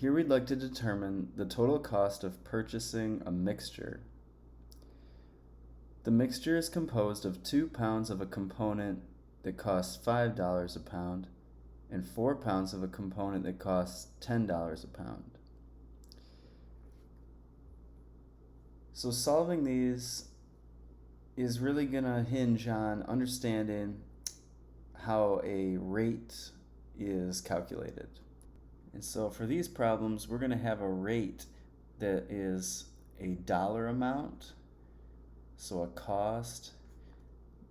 Here we'd like to determine the total cost of purchasing a mixture. The mixture is composed of 2 pounds of a component that costs $5 a pound and 4 pounds of a component that costs $10 a pound. So solving these is really going to hinge on understanding how a rate is calculated. And so for these problems, we're going to have a rate that is a dollar amount, so a cost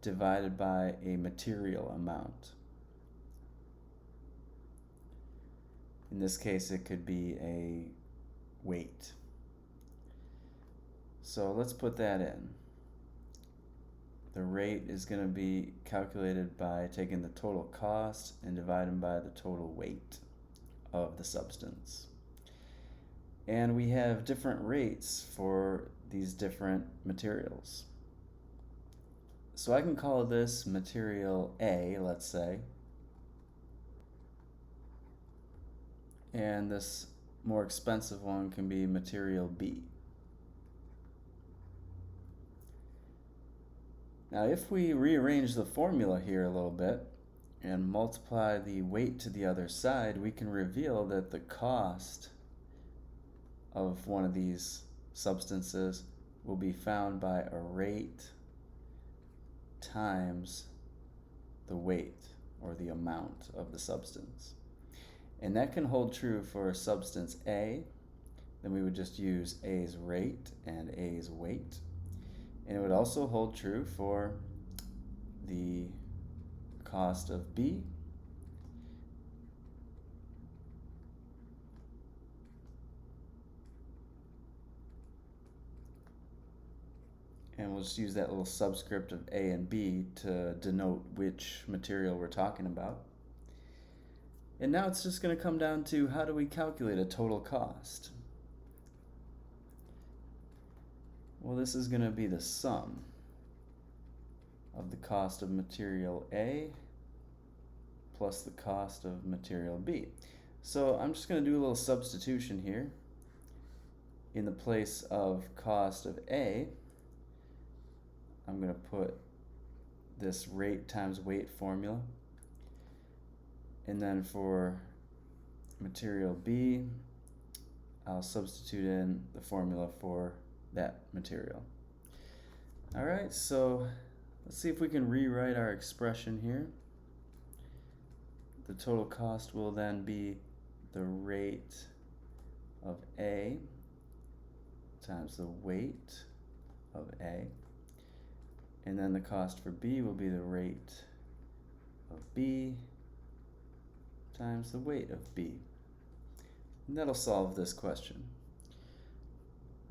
divided by a material amount. In this case, it could be a weight. So let's put that in. The rate is going to be calculated by taking the total cost and dividing by the total weight of the substance. And we have different rates for these different materials. So I can call this material A, let's say, and this more expensive one can be material B. Now if we rearrange the formula here a little bit and multiply the weight to the other side, we can reveal that the cost of one of these substances will be found by a rate times the weight or the amount of the substance. And that can hold true for substance A. Then we would just use A's rate and A's weight. And it would also hold true for the cost of B. And we'll just use that little subscript of A and B to denote which material we're talking about. And now it's just going to come down to how do we calculate a total cost? Well, this is going to be the sum of the cost of material A plus the cost of material B. So I'm just going to do a little substitution here. In the place of cost of A, I'm going to put this rate times weight formula. And then for material B, I'll substitute in the formula for that material. All right, so let's see if we can rewrite our expression here. The total cost will then be the rate of A times the weight of A. And then the cost for B will be the rate of B times the weight of B. And that'll solve this question.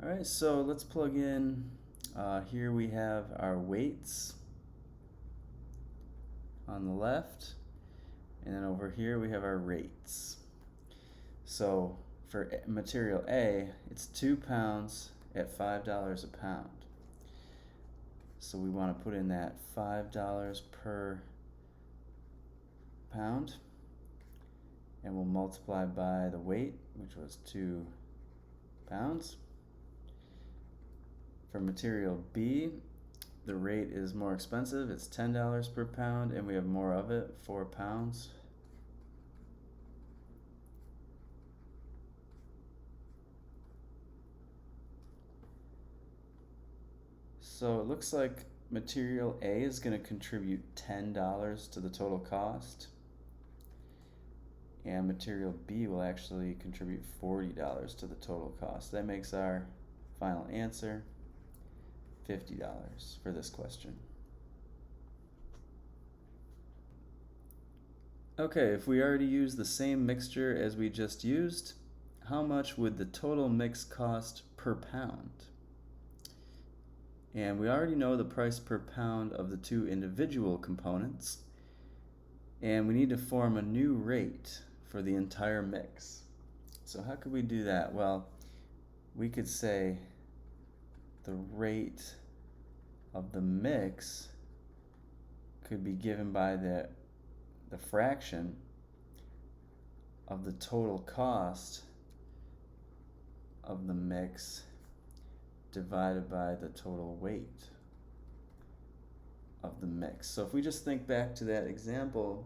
All right, so let's plug in. Here we have our weights on the left, and then over here we have our rates. So for material A, it's 2 pounds at $5 a pound. So we want to put in that $5 per pound, and we'll multiply by the weight, which was 2 pounds. For material B, the rate is more expensive. It's $10 per pound, and we have more of it, 4 pounds. So it looks like material A is going to contribute $10 to the total cost, and material B will actually contribute $40 to the total cost. That makes our final answer $50 for this question. Okay, if we already used the same mixture as we just used, how much would the total mix cost per pound? And we already know the price per pound of the two individual components, and we need to form a new rate for the entire mix. So how could we do that? Well, we could say the rate of the mix could be given by the fraction of the total cost of the mix divided by the total weight of the mix. So if we just think back to that example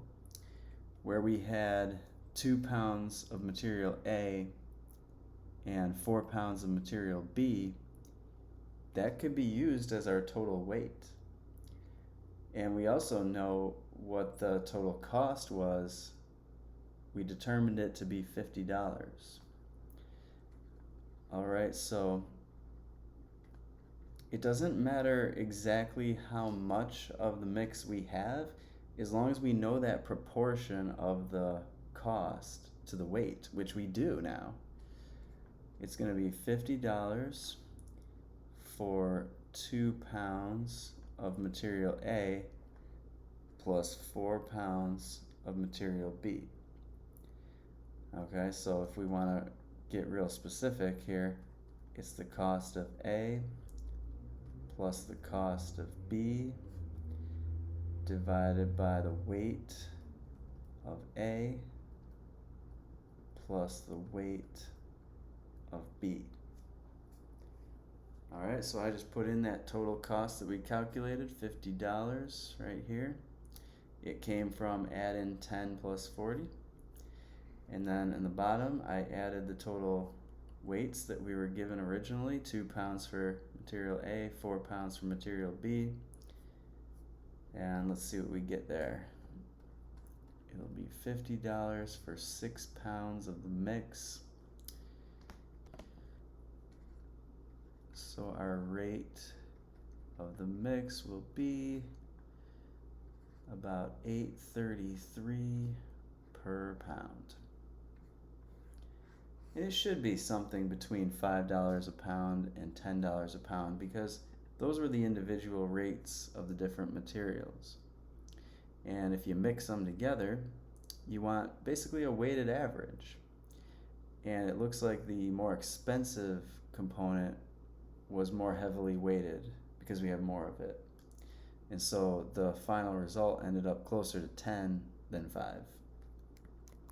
where we had 2 pounds of material A and 4 pounds of material B, that could be used as our total weight. And we also know what the total cost was. We determined it to be $50. Alright, so it doesn't matter exactly how much of the mix we have, as long as we know that proportion of the cost to the weight, which we do now. It's going to be $50 for 2 pounds of material A plus 4 pounds of material B. Okay, so if we want to get real specific here, it's the cost of A plus the cost of B divided by the weight of A plus the weight of B. Alright, so I just put in that total cost that we calculated, $50 right here. It came from add in 10 plus 40. And then in the bottom, I added the total weights that we were given originally, 2 pounds for material A, 4 pounds for material B. And let's see what we get there. It'll be $50 for 6 pounds of the mix. So our rate of the mix will be about $8.33 per pound. It should be something between $5 a pound and $10 a pound, because those were the individual rates of the different materials. And if you mix them together, you want basically a weighted average. And it looks like the more expensive component was more heavily weighted because we have more of it. And so the final result ended up closer to 10 than 5.